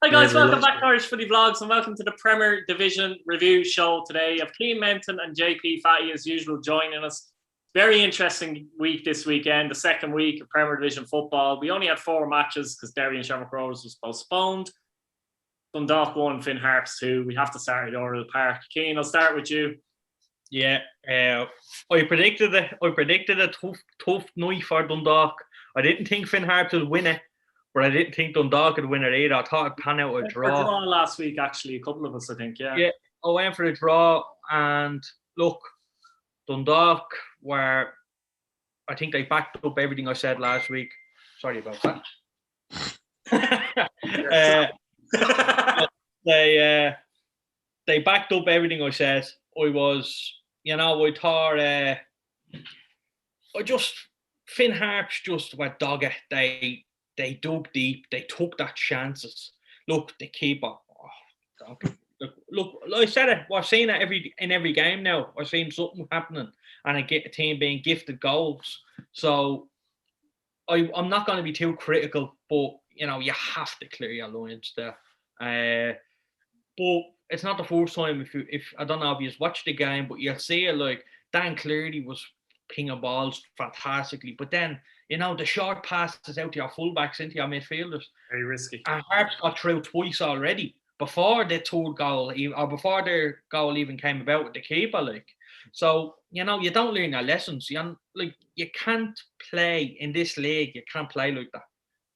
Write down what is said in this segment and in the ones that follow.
Hi guys, welcome back to Irish Footy Vlogs and welcome to the Premier Division review show today. I have Keane Menton and JP Fatty as usual joining us. Very interesting week this weekend, the second week of Premier Division football. We only had 4 matches because Derry and Shamrock Rovers was postponed. Dundalk 1, Finn Harps 2. We have to start at Oriel Park. Keane, I'll start with you. Yeah, I predicted a tough night for Dundalk. I didn't think Finn Harps would win it, but I didn't think Dundalk would win it either. I thought it'd pan out a draw. A draw last week, actually, a couple of us, I think, yeah. Yeah, I went for a draw, and look, Dundalk were, I think they backed up everything I said last week. Sorry about that. They backed up everything I said. I thought, Finn Harps just were dogged. They dug deep. They took that chances. Look, the keeper. Look, I said it. We're seeing it in every game now. We're seeing something happening, and I get a team being gifted goals. So I'm not going to be too critical, but you have to clear your lines there. But it's not the first time. If I don't know if you've watched the game, but you'll see it. Like Dan Cleary was pinging balls fantastically, but then the short passes out to your fullbacks into your midfielders. Very risky. And Harps got through twice already before the third goal, or before their goal even came about with the keeper. Like, so you don't learn your lessons. You can't play in this league. You can't play like that.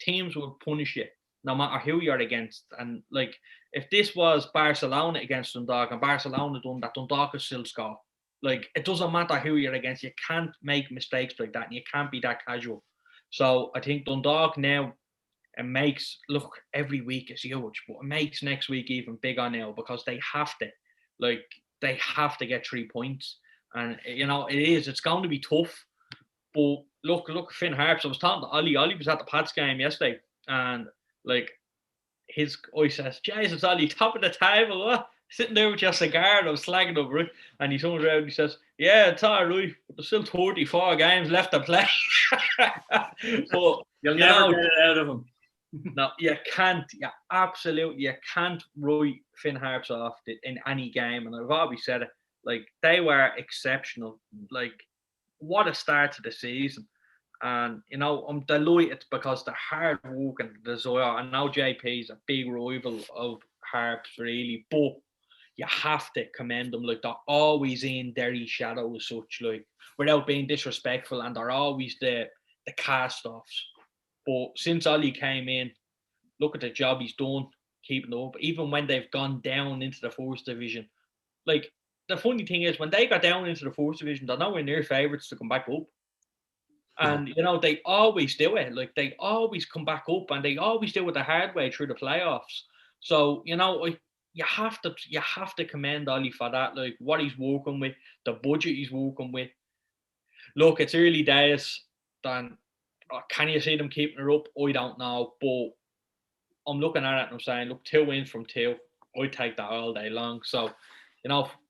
Teams will punish you no matter who you're against. And like, if this was Barcelona against Dundalk and Barcelona done that, Dundalk will still score. Like, it doesn't matter who you're against. You can't make mistakes like that, and you can't be that casual. So I think Dundalk now, it makes, look, every week is huge, but it makes next week even bigger now because they have to get 3 points. And, it's going to be tough. But look, Finn Harps, I was talking to Ollie. Ollie was at the Pats game yesterday, and like, I says, Jesus, Ollie, top of the table, what? Sitting there with your cigar, and I was slagging him, right? And he comes around and he says, yeah, it's all right, but there's still 34 games left to play. But you'll never get it out of him. No, you can't. You can't write Finn Harps off in any game. And I've always said it, like, they were exceptional. Like, what a start to the season. And, I'm delighted because the hard work and the desire. I know JP is a big rival of Harps, really, but you have to commend them. Like, they're always in Derry shadow as such, like, without being disrespectful, and they're always the cast-offs. But since Ollie came in, look at the job he's done, keeping up. Even when they've gone down into the first division, like, the funny thing is, when they got down into the first division, they're nowhere near favourites to come back up. And, they always do it. Like, they always come back up, and they always do it the hard way through the playoffs. So, you have to commend Ollie for that. Like, what he's working with, the budget he's working with. Look, it's early days. Then, can you see them keeping it up? I don't know. But I'm looking at it and I'm saying, look, 2 wins from 2. I'd take that all day long. So,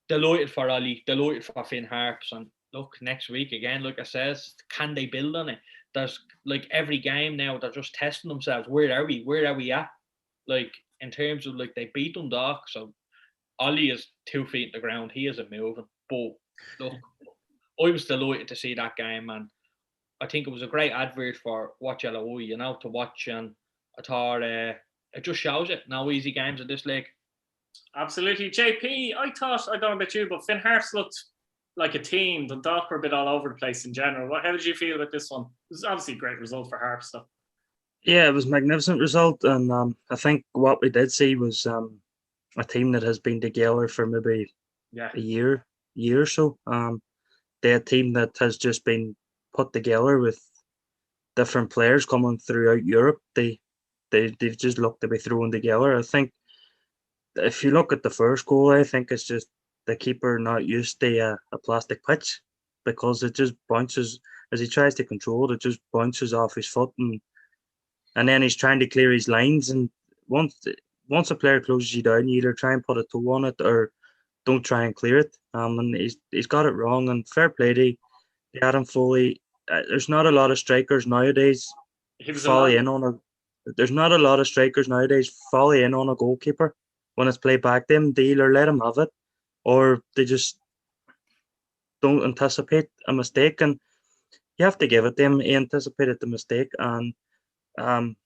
delighted for Ollie, delighted for Finn Harps. And look, next week again, like I says, can they build on it? There's, like, every game now, they're just testing themselves. Where are we at? Like, in terms of, like, they beat Dundalk. So Ollie is 2 feet in the ground. He isn't moving. But look, I was delighted to see that game, and I think it was a great advert for Watch LOE, to watch. And I thought it just shows it. No easy games in this league. Absolutely. JP, I don't know about you, but Finn Harps looked like a team. Dundalk were a bit all over the place in general. How did you feel about this one? It was obviously a great result for Harps, though. Yeah, it was a magnificent result, and I think what we did see was a team that has been together for maybe a year or so. They're a team that has just been put together with different players coming throughout Europe. They've just looked to be thrown together. I think if you look at the first goal, I think it's just the keeper not used to a plastic pitch, because it just bounces as he tries to control it. It just bounces off his foot, and then he's trying to clear his lines. And once a player closes you down, you either try and put a toe on it or don't try and clear it. And he's got it wrong. And fair play to Adam Foley. There's not a lot of strikers nowadays fall in on there's not a lot of strikers nowadays folly in on a goalkeeper when it's played back to them. They either let him have it, or they just don't anticipate a mistake. And you have to give it to him. He anticipated the mistake, and um,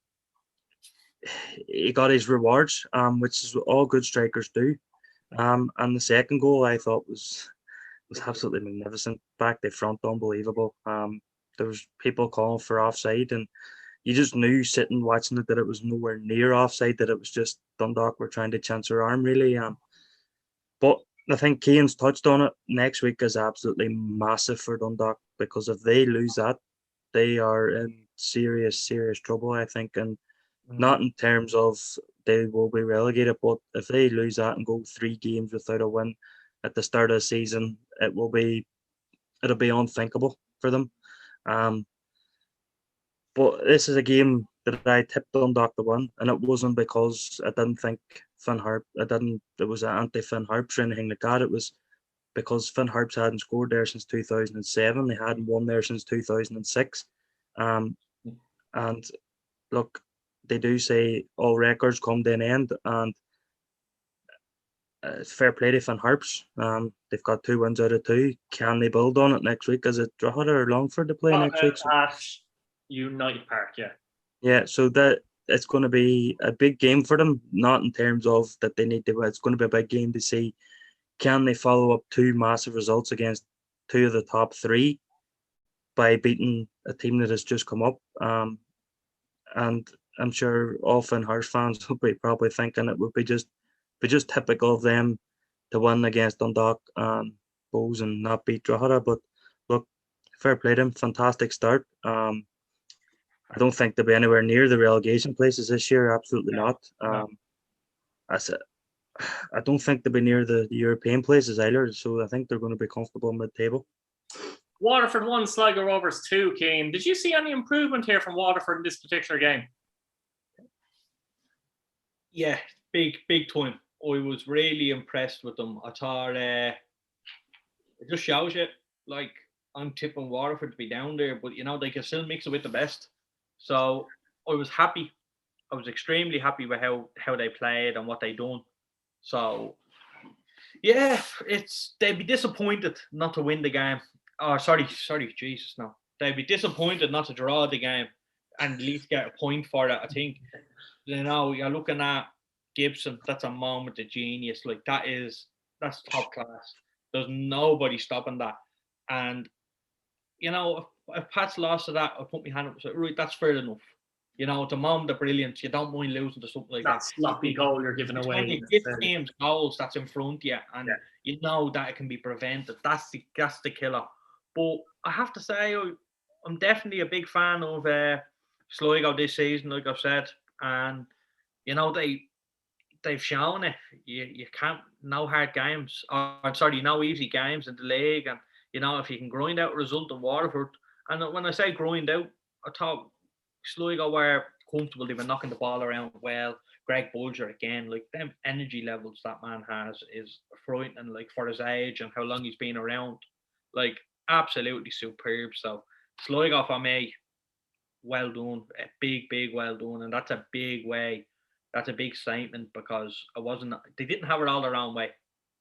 he got his rewards, which is what all good strikers do. And the second goal I thought was absolutely magnificent. Back to front, unbelievable. There was people calling for offside, and you just knew sitting watching it that it was nowhere near offside. That it was just Dundalk were trying to chance their arm, really. But I think Keane's touched on it. Next week is absolutely massive for Dundalk, because if they lose that, they are in serious trouble, I think. And not in terms of they will be relegated, but if they lose that and go 3 games without a win at the start of the season, it'll be unthinkable for them. But this is a game that I tipped Dundalk to win, and it wasn't because I didn't think it was an anti-Finn Harps or anything like that. It was because Finn Harps hadn't scored there since 2007. They hadn't won there since 2006. And look, they do say all records come to an end, and it's fair play to Finn Harps. They've got 2 wins out of 2. Can they build on it next week? Is it Drogheda or Longford to play next week? At United Park, yeah. Yeah, so that it's going to be a big game for them, not in terms of that they need to win. It's going to be a big game to see, can they follow up 2 massive results against 2 of the top 3 by beating a team that has just come up. And I'm sure all Finn Harps fans will be probably thinking it would be just typical of them to win against Dundalk and Bows and not beat Drogheda. But look, fair play to them, fantastic start. I don't think they'll be anywhere near the relegation places this year. Absolutely not. I don't think they'll be near the European places either. So I think they're going to be comfortable mid-table. Waterford 1, Sligo Rovers 2, Keane. Did you see any improvement here from Waterford in this particular game? Yeah, big time. I was really impressed with them. I thought it just shows you, like, I'm tipping Waterford to be down there, but they can still mix it with the best. So I was happy. I was extremely happy with how they played and what they done. So yeah, they'd be disappointed not to win the game. Oh, sorry, Jesus, no. They'd be disappointed not to draw the game and at least get a point for it. I think, you're looking at Gibson, that's a moment of genius. Like, that's top class. There's nobody stopping that. And, if Pat's lost to that, I put my hand up and say, right, that's fair enough. At the moment of brilliance, you don't mind losing to something like that. Sloppy goal you're giving away. When you give teams goals that's in front of you, and you know that it can be prevented. That's the killer. But I have to say, I'm definitely a big fan of Sligo this season, like I've said. And, they've shown it. You can't, no hard games. No easy games in the league. And, if you can grind out a result in Waterford, and when I say grind out, I thought Sligo were comfortable. They were knocking the ball around well. Greg Bulger, again, like, them energy levels that man has is frightening, like, for his age and how long he's been around. Like, absolutely superb. So Sligo for me, well done. A big well done. And that's a big way. That's a big statement, because they didn't have it all their own way.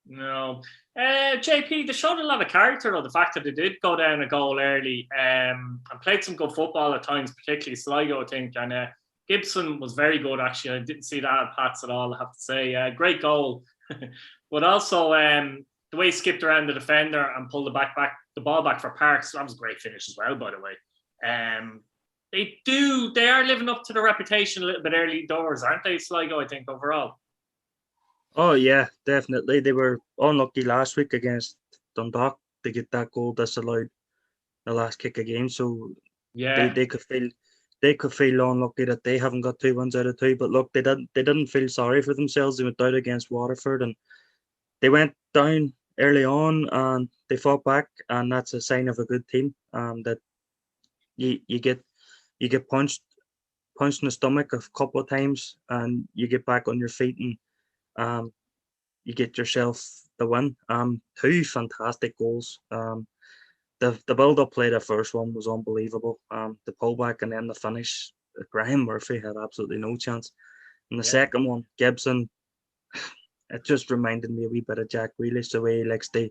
No. JP, they showed a lot of character, though, the fact that they did go down a goal early and played some good football at times, particularly Sligo, I think. And Gibson was very good, actually. I didn't see that at Pats at all, I have to say. Great goal. But also, the way he skipped around the defender and pulled the ball back for Parks, that was a great finish as well, by the way. They are living up to the reputation a little bit early doors, aren't they, Sligo, I think, overall? Oh yeah, definitely. They were unlucky last week against Dundalk to get that goal disallowed the last kick of game. So yeah, they could feel unlucky that they haven't got 2 wins out of 2. But look, they didn't feel sorry for themselves. They went down against Waterford, and they went down early on and they fought back, and that's a sign of a good team. That you get punched in the stomach a couple of times, and you get back on your feet, and you get yourself the win. 2 fantastic goals. The build-up play, the first one was unbelievable. The pullback and then the finish Graham Murphy had absolutely no chance. And the Yeah. second one, Gibson, it just reminded me a wee bit of Jack Grealish, the way he likes to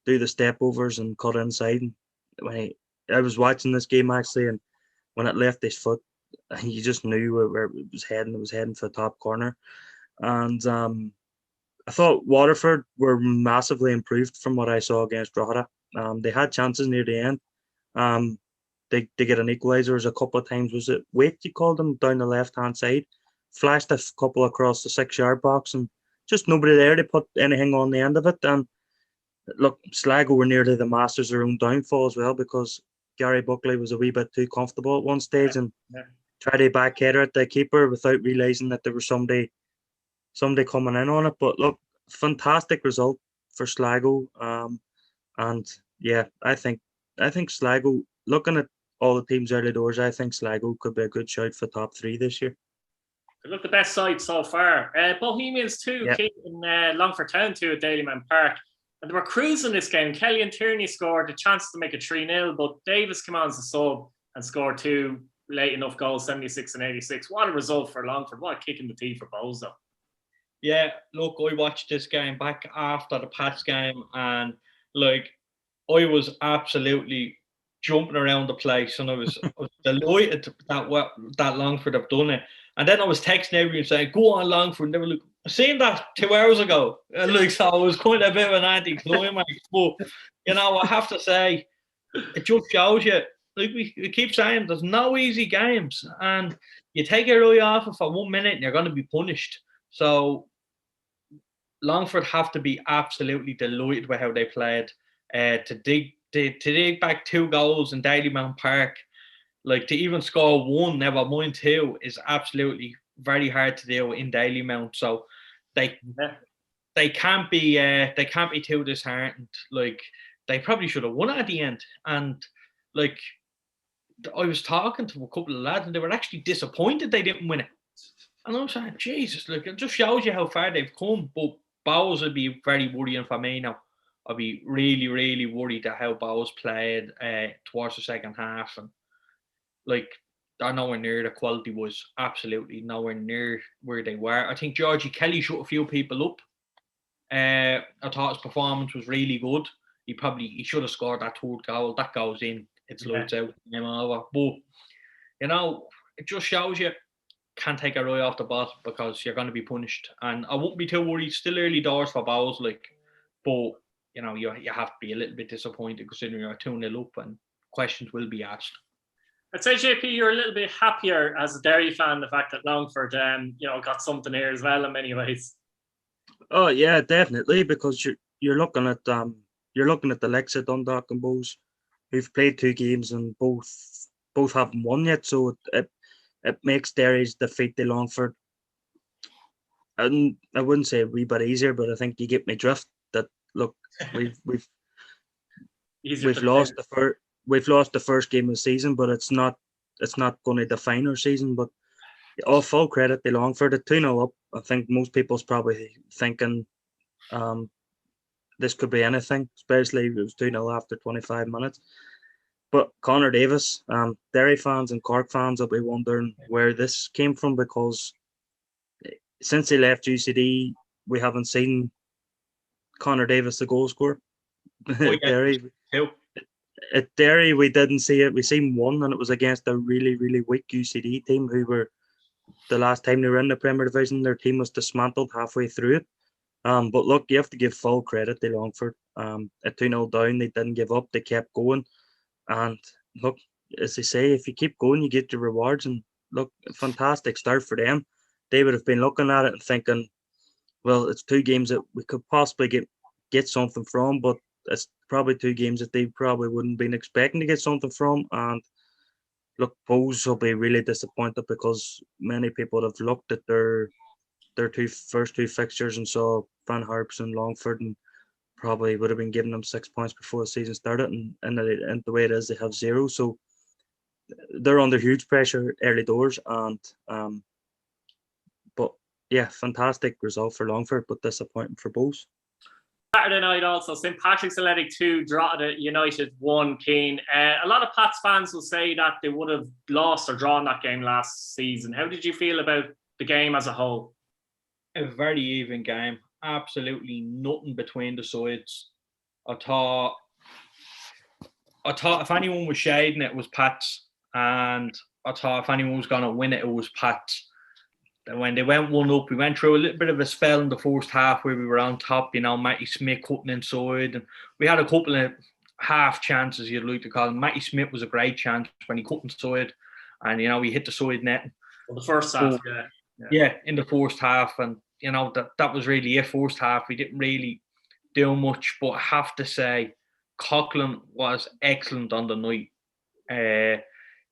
do the step overs and cut inside. And I was watching this game actually, and when it left his foot, you just knew where it was heading. It was heading for the top corner. And I thought Waterford were massively improved from what I saw against Drogheda. They had chances near the end. They get an equaliser a couple of times. Was it Waite you called them down the left hand side? Flashed a couple across the 6-yard box and just nobody there to put anything on the end of it. And look, Sligo were nearly the masters of their own downfall as well, because Gary Buckley was a wee bit too comfortable at one stage and tried to backheader at the keeper without realising that there was somebody coming in on it. But look, fantastic result for Sligo. And yeah, I think Sligo, looking at all the teams early doors, I think Sligo could be a good shout for top 3 this year. Look, the best side so far. Bohemians 2 came in Longford Town 2 at Dalymount Park. And they were cruising this game. Kelly and Tierney scored a chance to make it 3-0, but Davis came on as a sub and scored 2 late enough goals, 76 and 86. What a result for Longford. What a kick in the teeth for Bowes, though. Yeah, look, I watched this game back after the Pats game, and like I was absolutely jumping around the place, and I was delighted that Longford have done it. And then I was texting everyone saying, "Go on, Longford." And they were like, "I seen that 2 hours ago." And like, so it was kind of a bit of an anticlimax. But I have to say, it just shows you. Like we keep saying, there's no easy games, and you take your eye off it for 1 minute, and you're going to be punished. So Longford have to be absolutely delighted with how they played. To dig back 2 goals in Dalymount Park, like to even score 1, never mind 2, is absolutely very hard to do in Dalymount. So they can't be too disheartened. Like they probably should have won at the end. And like I was talking to a couple of lads, and they were actually disappointed they didn't win it. And I'm saying, Jesus, look, it just shows you how far they've come. But Bowes would be very worrying for me now. I'd be really, really worried at how Bowes played towards the second half. And like, they're nowhere near. The quality was absolutely nowhere near where they were. I think Georgie Kelly shut a few people up. I thought his performance was really good. He should have scored that 3rd goal. That goes in. It's lights out. Game over. But, it just shows you can't take a eye off the ball because you're going to be punished. And I won't be too worried. Still early doors for Bowes, but you have to be a little bit disappointed considering you're 2-0 up and questions will be asked. I'd say, JP, you're a little bit happier as a Derry fan, the fact that Longford, got something here as well in many ways. Oh yeah, definitely, because you're looking at the likes of Dundalk and Bowes, who've played 2 games and both haven't won yet. So it makes Derry's defeat to Longford, and I wouldn't say a wee bit easier, but I think you get me drift. That look, we've lost the first game of the season, but it's not going to define our season. But all full credit to Longford at 2-0 up. I think most people's probably thinking this could be anything, especially if it was 2-0 after 25 minutes. But Connor Davis, Derry fans and Cork fans will be wondering where this came from, because since he left UCD, we haven't seen Connor Davis the goal scorer. At Derry, we didn't see it. We seen 1, and it was against a really, really weak UCD team who were, the last time they were in the Premier Division, their team was dismantled halfway through it. But look, you have to give full credit to Longford. At 2-0 down, they didn't give up. They kept going. And look, as they say, if you keep going, you get your rewards. And look, fantastic start for them. They would have been looking at it and thinking, well, it's 2 games that we could possibly get something from, but it's probably 2 games that they probably wouldn't have been expecting to get something from. And look, Bowes will be really disappointed, because many people have looked at their first 2 fixtures and saw Van Harps and Longford, and probably would have been giving them 6 points before the season started, and the way it is, they have 0. So they're under huge pressure early doors. And but yeah, fantastic result for Longford, but disappointing for Bowes. Saturday night also, St. Patrick's Athletic 2, Drogheda United 1, Keane. A lot of Pats fans will say that they would have lost or drawn that game last season. How did you feel about the game as a whole? A very even game. Absolutely nothing between the sides. I thought if anyone was shading it, was Pats. And I thought if anyone was going to win it, it was Pats. When they went 1-up, we went through a little bit of a spell in the first half where we were on top, Matty Smith cutting inside. And we had a couple of half chances, you'd like to call them. Matty Smith was a great chance when he cut inside. And, he hit the side net. Well, the first half, yeah, in the first half. And, that was really it. First half, we didn't really do much. But I have to say, Coughlin was excellent on the night.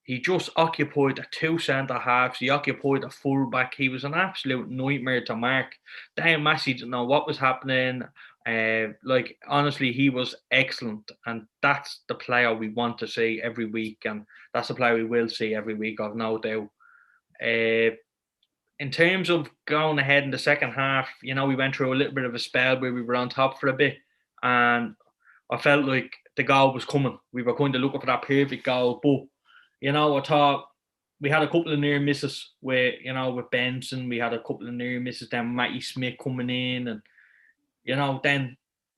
He just occupied the two centre halves. He occupied a fullback. He was an absolute nightmare to mark. Dan Massey didn't know what was happening. Honestly, he was excellent. And that's the player we want to see every week. And that's the player we will see every week, I've no doubt. In terms of going ahead in the second half, we went through a little bit of a spell where we were on top for a bit. And I felt like the goal was coming. We were kind of looking for that perfect goal. But I thought we had a couple of near misses with Benson. We had a couple of near misses. Then Matty Smith coming in, and then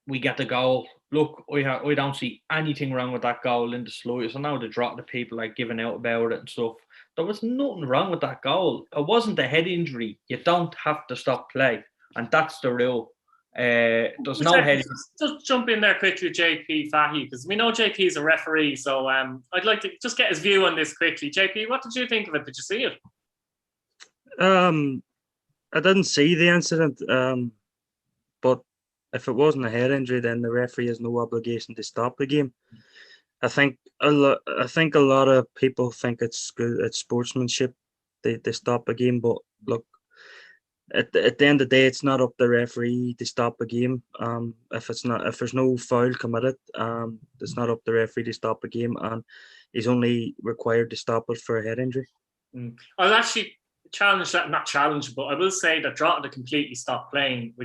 we get the goal. Look, I don't see anything wrong with that goal in the slightest. I know the people are giving out about it and stuff. There was nothing wrong with that goal. It wasn't a head injury. You don't have to stop play, and that's the rule. There's no head. Just jump in there quickly, JP Fahy, because we know JP is a referee, so I'd like to just get his view on this quickly. JP, what did you think of it? Did you see it? I didn't see the incident, but if it wasn't a head injury, then the referee has no obligation to stop the game. I think a lot of people think it's good, it's sportsmanship. They stop a game, but look. At the end of the day, it's not up to the referee to stop a game. If there's no foul committed, it's not up to the referee to stop a game, and he's only required to stop it for a head injury. I'll actually challenge that, not challenge, but I will say that Drogheda completely stopped playing,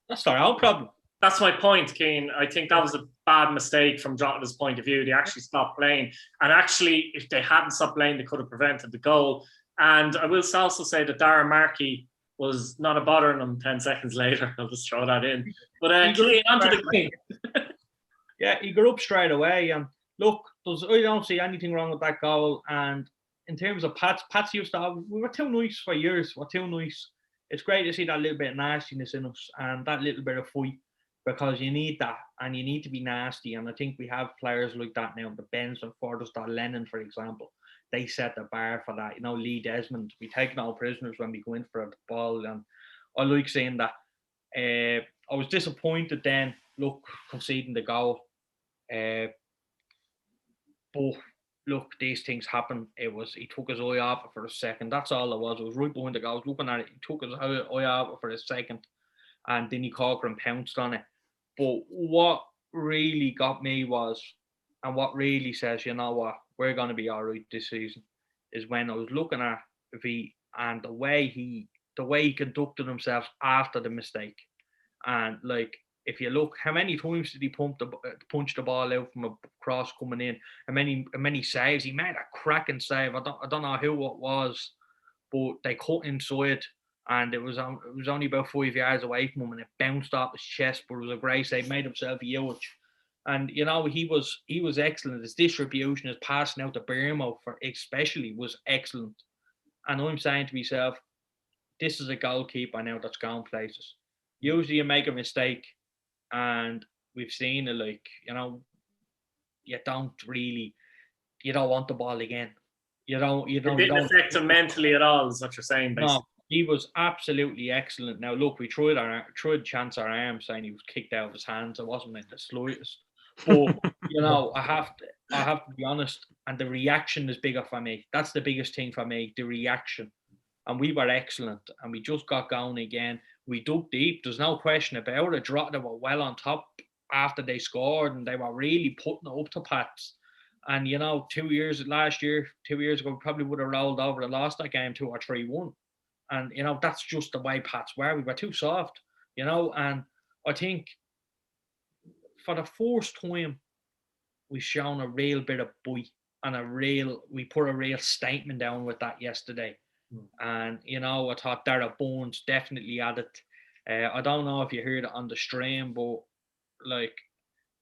that's their own problem. That's my point, Keane. I think that was a bad mistake from Drogheda's point of view. They actually stopped playing, and actually, if they hadn't stopped playing, they could have prevented the goal. And I will also say that Darren Markey was not a bothering him 10 seconds later. I'll just throw that in. But onto the game. Yeah, he got up straight away. And look, I don't see anything wrong with that goal. And in terms of Pats used to have, we were too nice for years. We're too nice. It's great to see that little bit of nastiness in us and that little bit of fight, because you need that and you need to be nasty. And I think we have players like that now. The Benson, Forrester, Lennon, for example. They set the bar for that. Lee Desmond, we take no prisoners when we go in for the ball. And I like saying that. I was disappointed then, conceding the goal. But look, these things happen. He took his eye off it for a second. That's all it was. It was right behind the goal. I was looking at it. He took his eye off it for a second. And then Corcoran pounced on it. But what really got me was, and what really says, we're going to be all right this season, is when I was looking at V and the way he conducted himself after the mistake. And if you look, how many times did he punch the ball out from a cross coming in? How many saves? He made a cracking save. I don't know who it was, but they cut inside, and it was only about 5 yards away from him, and it bounced off his chest. But it was a great save. Made himself huge. And he was excellent. His distribution, his passing out to Bermo especially was excellent. And I'm saying to myself, this is a goalkeeper now that's gone places. Usually you make a mistake, and we've seen it. You don't want the ball again. You don't. It didn't affect him mentally at all, is what you're saying, basically. No, he was absolutely excellent. Now look, we tried chance our arm, saying he was kicked out of his hands. It wasn't in the slightest. But I have to be honest, and the reaction is bigger for me. That's the biggest thing for me, the reaction. And we were excellent, and we just got going again. We dug deep. There's no question about it. Drogheda were well on top after they scored, and they were really putting it up to Pats. And 2 years ago, we probably would have rolled over and lost that game 2 or 3-1. And that's just the way Pats were. We were too soft, and I think for the first time, we've shown a real bit of bite and we put a real statement down with that yesterday. And, you know, I thought Darragh Bones definitely added. I don't know if you heard it on the stream, but like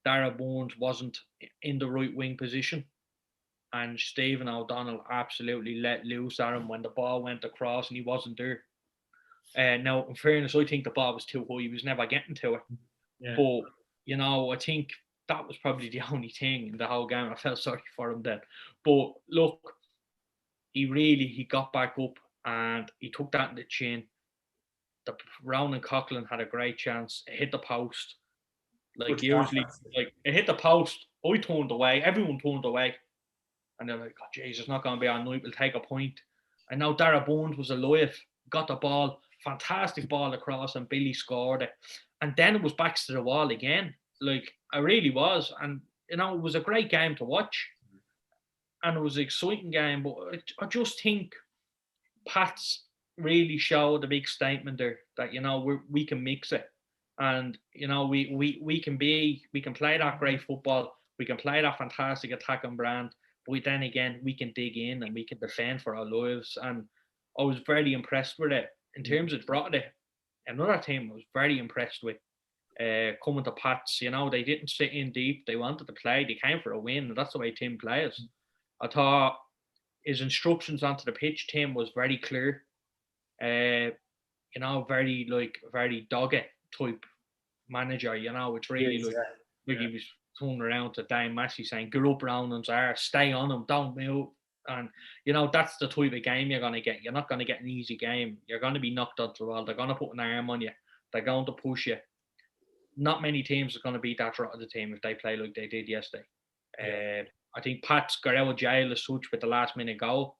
Darragh Bones wasn't in the right wing position. And Stephen O'Donnell absolutely let loose at him when the ball went across and he wasn't there. Now, in fairness, I think the ball was too high. He was never getting to it. Yeah. But, you know, I think that was probably the only thing in the whole game. I felt sorry for him then. But look, he got back up and he took that in the chin. Ronan Coughlin had a great chance. It hit the post. Like, usually, like, it hit the post. I turned away. Everyone turned away. And they're like, oh, jeez, it's not going to be our night. We'll take a point. And now Darragh Bones was alive. Got the ball. Fantastic ball across and Billy scored it. And then it was back to the wall again. Like, it really was. And, you know, it was a great game to watch. And it was an exciting game. But I just think Pats really showed a big statement there that, you know, we can mix it. And, you know, we can play that great football. We can play that fantastic attacking brand. But then again, we can dig in and we can defend for our lives. And I was very impressed with it. In terms of Drogheda, another team I was very impressed with. Coming to Pats, you know, they didn't sit in deep. They wanted to play. They came for a win. And that's the way Tim plays. I thought his instructions onto the pitch, Tim, was very clear. You know, very dogged type manager. You know, it's really like he was turning around to Dame Massey saying, "Get up around him's arse, stay on him, don't move." And, you know, that's the type of game you're going to get. You're not going to get an easy game. You're going to be knocked onto the wall. They're going to put an arm on you. They're going to push you. Not many teams are going to beat that Drogheda team if they play like they did yesterday. I think Pats got out of jail as such with the last minute goal.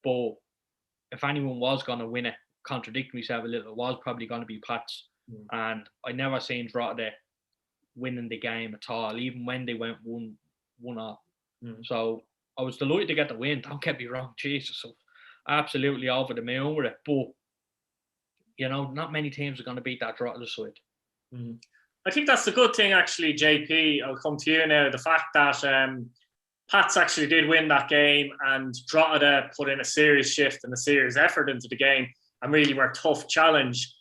But if anyone was going to win it, contradict myself a little, it was probably going to be Pats. And I never seen Drogheda winning the game at all, even when they went 1-1. So I was delighted to get the win. Don't get me wrong, Jesus, so absolutely over the moon with it. But, you know, not many teams are going to beat that Drogheda side. I think that's the good thing, actually, JP. I'll come to you now. The fact that Pats actually did win that game and Drogheda put in a serious shift and a serious effort into the game and really were a tough challenge.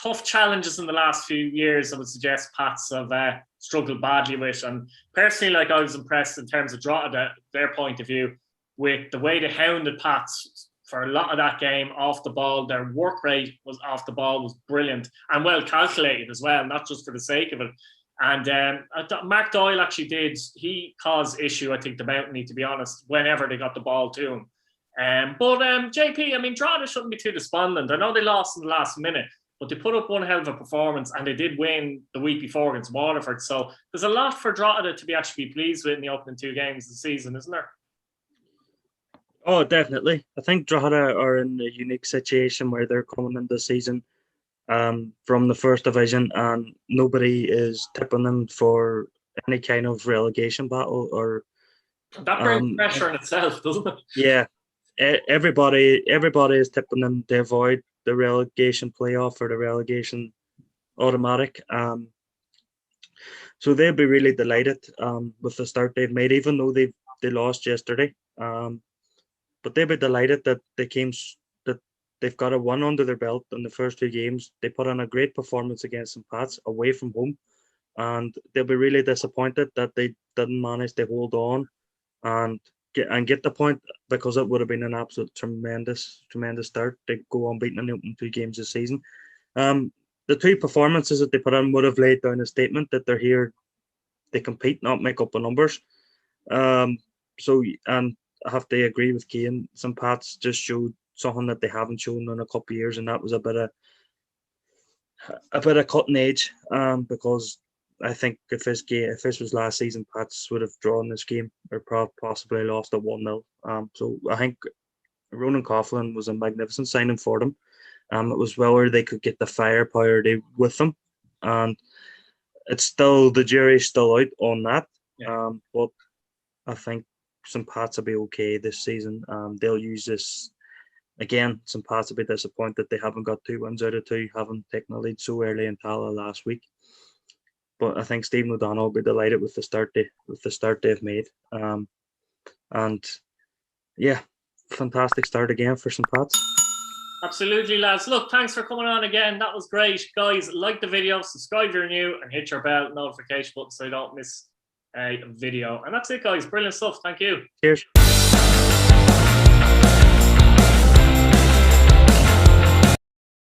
Tough challenges in the last few years, I would suggest Pats have struggled badly with. And personally, like, I was impressed in terms of Drogheda, their point of view, with the way they hounded Pats for a lot of that game off the ball. Their work rate was off the ball was brilliant and well calculated as well, not just for the sake of it. And Mark Doyle actually he caused issue, I think, the Mountaineer, to be honest, whenever they got the ball to him. But JP, I mean, Drogheda shouldn't be too despondent. I know they lost in the last minute, but they put up one hell of a performance and they did win the week before against Waterford. So there's a lot for Drogheda to be actually pleased with in the opening 2 games of the season, isn't there? Oh, definitely. I think Drogheda are in a unique situation where they're coming into the season from the first division and nobody is tipping them for any kind of relegation battle. Or that brings pressure in itself, doesn't it? Yeah. Everybody is tipping them to avoid the relegation playoff or the relegation automatic. So they'll be really delighted with the start they've made, even though they lost yesterday. But they'll be delighted that that they've got a 1 under their belt in the first 2 games. They put on a great performance against St. Pat's away from home, and they'll be really disappointed that they didn't manage to hold on and get the point, because it would have been an absolute tremendous start to go unbeaten in the opening 2 games this season. The 2 performances that they put on would have laid down a statement that they're here, they compete, not make up the numbers. So, and I have to agree with Cian. St. Pat's just showed something that they haven't shown in a couple of years, and that was a bit of cutting edge. Because I think if this was last season, Pats would have drawn this game or possibly lost at 1-0. So I think Ronan Coughlin was a magnificent signing for them. It was whether they could get the firepower with them, and it's still, the jury's still out on that. Yeah. But I think St. Pat's will be okay this season. They'll use this again. St. Pat's will be disappointed they haven't got 2 wins out of 2, having taken the lead so early in Tala last week. but I think Stephen O'Donnell will be delighted with the start they've made. And yeah, fantastic start again for St. Pat's. Absolutely, lads. Look, thanks for coming on again. That was great. Guys, like the video, subscribe if you're new, and hit your bell notification button so you don't miss a video. And that's it, guys. Brilliant stuff. Thank you. Cheers.